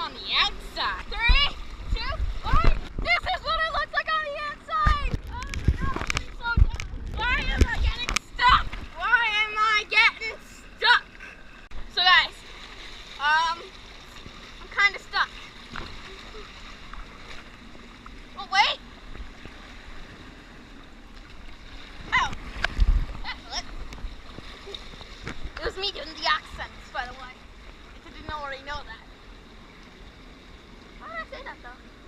on the outside. 3, 2, 1. This is what it looks like on the outside. Oh no, I'm so down. Why am I getting stuck? Why am I getting stuck? So guys, I'm kind of stuck. Oh wait. Oh, that's it. It was me doing the accents, by the way. If you didn't already know that. Why did I say that though?